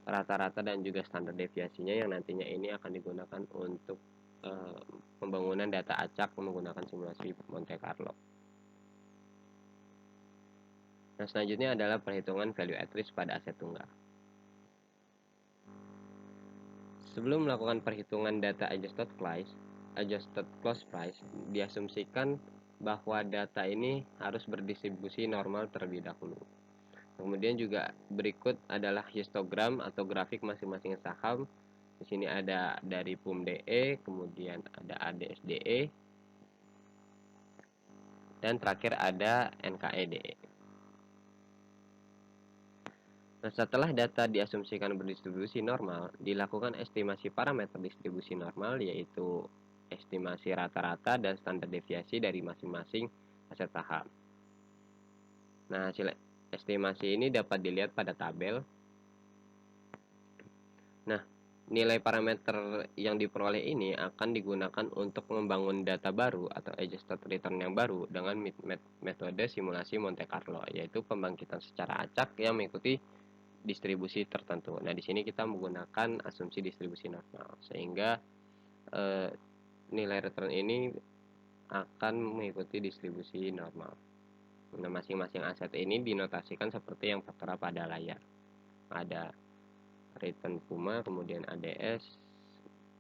rata-rata dan juga standar deviasinya yang nantinya ini akan digunakan untuk pembangunan data acak menggunakan simulasi Monte Carlo. Nah, selanjutnya adalah perhitungan value at risk pada aset tunggal. Sebelum melakukan perhitungan data adjusted close price, diasumsikan bahwa data ini harus berdistribusi normal terlebih dahulu. Kemudian juga berikut adalah histogram atau grafik masing-masing saham. Di sini ada dari PUM.DE, kemudian ada ADS.DE, dan terakhir ada NKE.DE. Nah, setelah data diasumsikan berdistribusi normal, dilakukan estimasi parameter distribusi normal, yaitu estimasi rata-rata dan standar deviasi dari masing-masing aset saham. Nah, hasil estimasi ini dapat dilihat pada tabel. Nah, nilai parameter yang diperoleh ini akan digunakan untuk membangun data baru atau adjusted return yang baru dengan metode simulasi Monte Carlo, yaitu pembangkitan secara acak yang mengikuti distribusi tertentu. Nah, di sini kita menggunakan asumsi distribusi normal, sehingga nilai return ini akan mengikuti distribusi normal. Nah, masing-masing aset ini dinotasikan seperti yang tertera pada layar. Ada return Puma, kemudian ADS,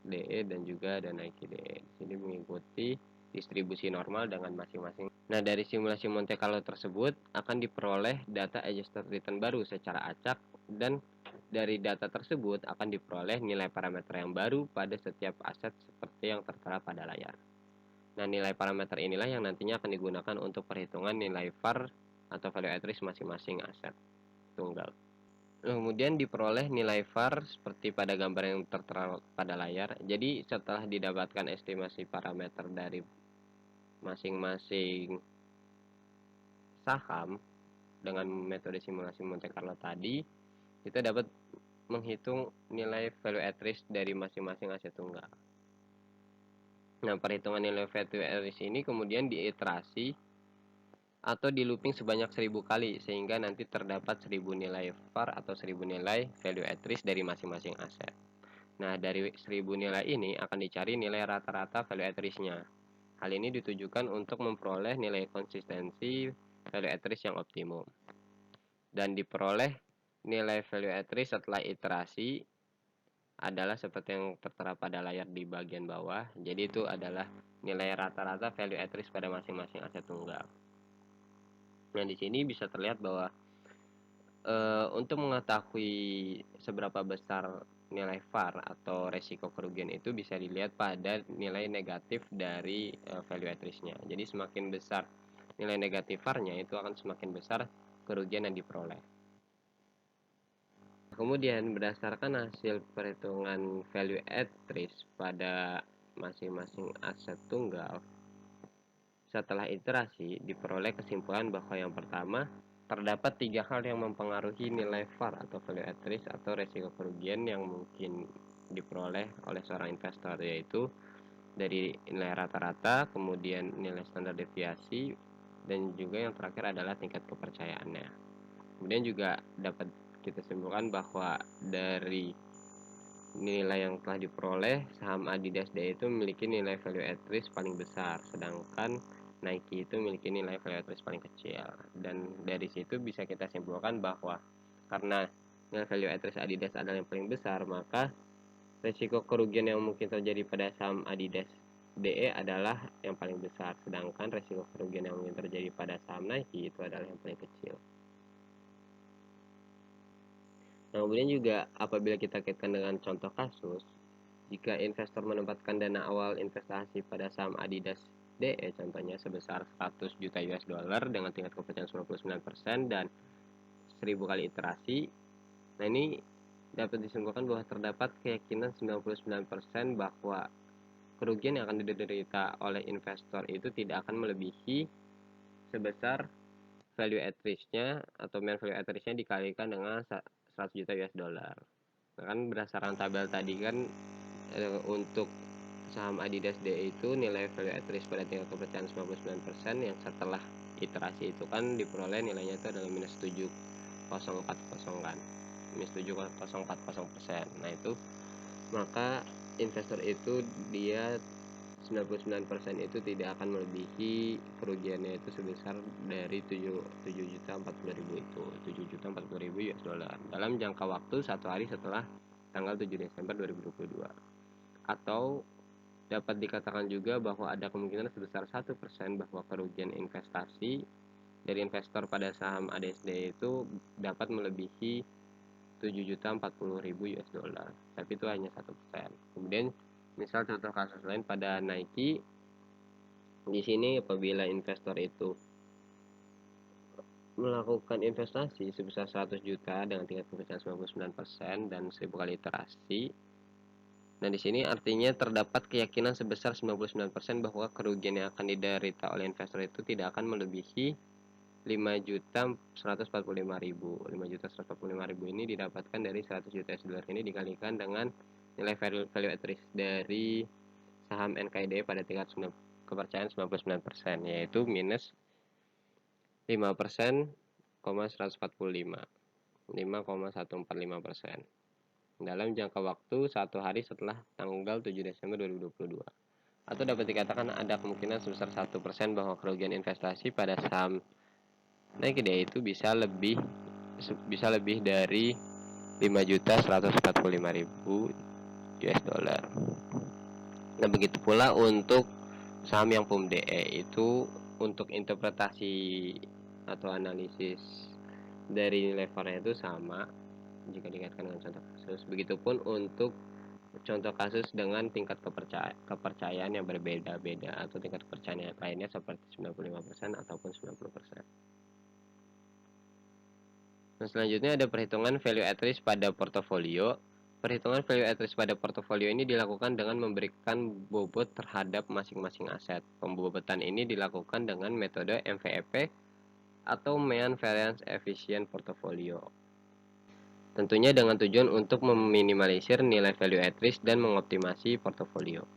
DE, dan juga ada Nike DE. Di sini mengikuti distribusi normal dengan masing-masing. Nah, dari simulasi Monte Carlo tersebut akan diperoleh data adjusted return baru secara acak, dan dari data tersebut akan diperoleh nilai parameter yang baru pada setiap aset seperti yang tertera pada layar. Nah, nilai parameter inilah yang nantinya akan digunakan untuk perhitungan nilai VAR atau value at risk masing-masing aset tunggal. Kemudian diperoleh nilai VAR seperti pada gambar yang tertera pada layar. Jadi setelah didapatkan estimasi parameter dari masing-masing saham dengan metode simulasi Monte Carlo tadi, kita dapat menghitung nilai value at risk dari masing-masing aset tunggal. Nah, perhitungan nilai value at risk ini kemudian diiterasi atau di looping sebanyak 1000 kali, sehingga nanti terdapat 1000 nilai VAR atau 1000 nilai value at risk dari masing-masing aset. Nah, dari 1000 nilai ini akan dicari nilai rata-rata value at risk-nya. Hal ini ditujukan untuk memperoleh nilai konsistensi value at risk yang optimum. Dan diperoleh nilai value at risk setelah iterasi adalah seperti yang tertera pada layar di bagian bawah. Jadi itu adalah nilai rata-rata value at risk pada masing-masing aset tunggal. Nah, di sini bisa terlihat bahwa untuk mengetahui seberapa besar nilai VAR atau resiko kerugian itu bisa dilihat pada nilai negatif dari value at risk-nya. Jadi semakin besar nilai negatif VAR-nya, itu akan semakin besar kerugian yang diperoleh. Kemudian berdasarkan hasil perhitungan value at risk pada masing-masing aset tunggal, setelah iterasi diperoleh kesimpulan bahwa yang pertama, terdapat 3 hal yang mempengaruhi nilai VAR atau value at risk atau resiko kerugian yang mungkin diperoleh oleh seorang investor, yaitu dari nilai rata-rata, kemudian nilai standar deviasi, dan juga yang terakhir adalah tingkat kepercayaannya. Kemudian juga dapat kita simpulkan bahwa dari nilai yang telah diperoleh, saham Adidas DE itu memiliki nilai value at risk paling besar, sedangkan Nike itu memiliki nilai value at risk paling kecil. Dan dari situ bisa kita simpulkan bahwa karena nilai value at risk Adidas adalah yang paling besar, maka risiko kerugian yang mungkin terjadi pada saham Adidas DE adalah yang paling besar, sedangkan risiko kerugian yang mungkin terjadi pada saham Nike itu adalah yang paling kecil. Nah, kemudian juga apabila kita kaitkan dengan contoh kasus, jika investor menempatkan dana awal investasi pada saham Adidas DE contohnya sebesar 100 juta US dollar dengan tingkat kepercayaan 99% dan 1000 kali iterasi. Nah, ini dapat disimpulkan bahwa terdapat keyakinan 99% bahwa kerugian yang akan diderita oleh investor itu tidak akan melebihi sebesar value at risk-nya atau main value at risk-nya dikalikan dengan 100 juta US dollar. Nah, kan berdasarkan tabel tadi kan untuk saham Adidas DE itu nilai value at risk pada tingkat kepercayaan 99% yang setelah iterasi itu kan diperoleh nilainya itu adalah minus 7040 kan. minus 7,04%. Nah, itu maka investor itu dia 99% itu tidak akan melebihi kerugiannya itu sebesar dari 7.040.000 itu, 7.040.000 US dollar dalam jangka waktu 1 hari setelah tanggal 7 Desember 2022. Atau dapat dikatakan juga bahwa ada kemungkinan sebesar 1% bahwa kerugian investasi dari investor pada saham ADSD itu dapat melebihi 7.040.000 US dollar, tapi itu hanya 1%. Kemudian misal contoh kasus lain pada Nike, di sini apabila investor itu melakukan investasi sebesar 100 juta dengan tingkat kepercayaan 99% dan 1000 kali iterasi. Nah, di sini artinya terdapat keyakinan sebesar 99% bahwa kerugian yang akan diderita oleh investor itu tidak akan melebihi 5.145.000. 5.145.000 ini didapatkan dari 100 juta US dollar ini dikalikan dengan nilai value at risk dari saham NKID pada tingkat kepercayaan 99%, yaitu minus 5%,145 5,145% dalam jangka waktu 1 hari setelah tanggal 7 Desember 2022. Atau dapat dikatakan ada kemungkinan sebesar 1% bahwa kerugian investasi pada saham Nike itu bisa lebih dari 5.145.000 US dollar. Nah, begitu pula untuk saham yang PUMDE itu untuk interpretasi atau analisis dari nilai VaR itu sama jika dikaitkan dengan contoh kasus. Begitupun untuk contoh kasus dengan tingkat kepercayaan yang berbeda-beda atau tingkat kepercayaan yang lainnya seperti 95% ataupun 90%. Nah, selanjutnya ada perhitungan value at risk pada portofolio. Perhitungan value at risk pada portofolio ini dilakukan dengan memberikan bobot terhadap masing-masing aset. Pembobotan ini dilakukan dengan metode MVEP atau Mean Variance Efficient Portfolio. Tentunya dengan tujuan untuk meminimalisir nilai value at risk dan mengoptimasi portofolio.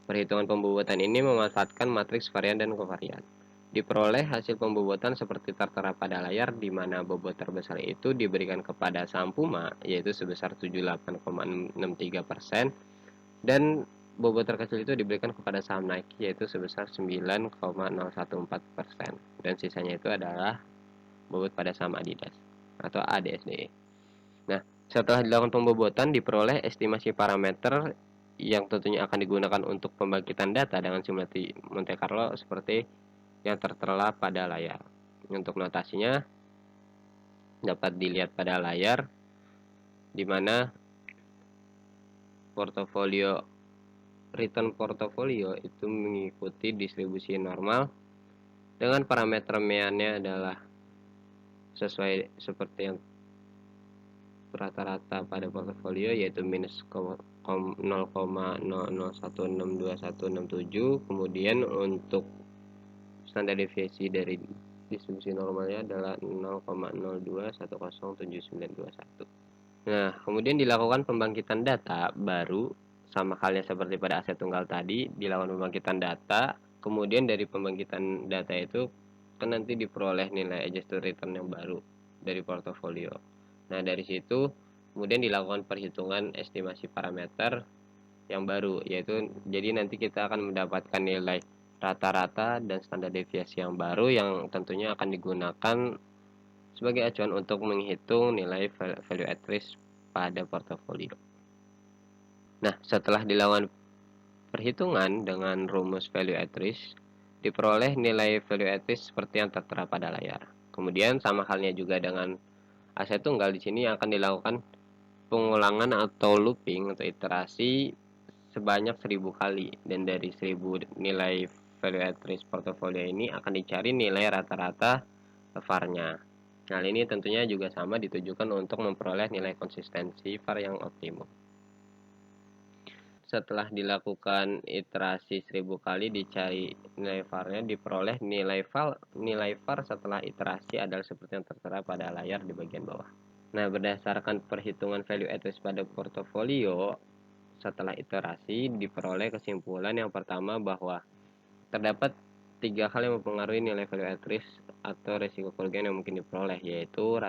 Perhitungan pembobotan ini memanfaatkan matriks varian dan kovarian. Diperoleh hasil pembobotan seperti tertera pada layar, di mana bobot terbesar itu diberikan kepada saham Puma, yaitu sebesar 78,63%, dan bobot terkecil itu diberikan kepada saham Nike, yaitu sebesar 9,014%, dan sisanya itu adalah bobot pada saham Adidas atau ADSD. Nah, setelah dilakukan pembobotan, diperoleh estimasi parameter yang tentunya akan digunakan untuk pembangkitan data dengan simulasi Monte Carlo seperti yang tertera pada layar. Untuk notasinya dapat dilihat pada layar, di mana return portofolio itu mengikuti distribusi normal dengan parameter meannya adalah sesuai seperti yang rata-rata pada portofolio, yaitu minus 0,00162167. Kemudian untuk standar deviasi dari distribusi normalnya adalah 0,02107921. Nah, kemudian dilakukan pembangkitan data baru, sama halnya seperti pada aset tunggal tadi, dilakukan pembangkitan data, kemudian dari pembangkitan data itu kan nanti diperoleh nilai adjusted return yang baru dari portofolio. Nah, dari situ kemudian dilakukan perhitungan estimasi parameter yang baru, yaitu jadi nanti kita akan mendapatkan nilai rata-rata dan standar deviasi yang baru yang tentunya akan digunakan sebagai acuan untuk menghitung nilai value at risk pada portofolio. Nah, setelah dilakukan perhitungan dengan rumus value at risk, diperoleh nilai value at risk seperti yang tertera pada layar. Kemudian sama halnya juga dengan aset tunggal, di sini akan dilakukan pengulangan atau looping atau iterasi sebanyak 1000 kali, dan dari 1000 nilai value at risk portofolio ini akan dicari nilai rata-rata VaR-nya. Hal ini tentunya juga sama ditujukan untuk memperoleh nilai konsistensi VaR yang optimum. Setelah dilakukan iterasi 1000 kali dicari nilai VaR-nya, diperoleh nilai VaR setelah iterasi adalah seperti yang tertera pada layar di bagian bawah. Nah, berdasarkan perhitungan value at risk pada portofolio setelah iterasi, diperoleh kesimpulan yang pertama bahwa terdapat 3 hal yang mempengaruhi nilai value at risk atau resiko kerugian yang mungkin diperoleh, yaitu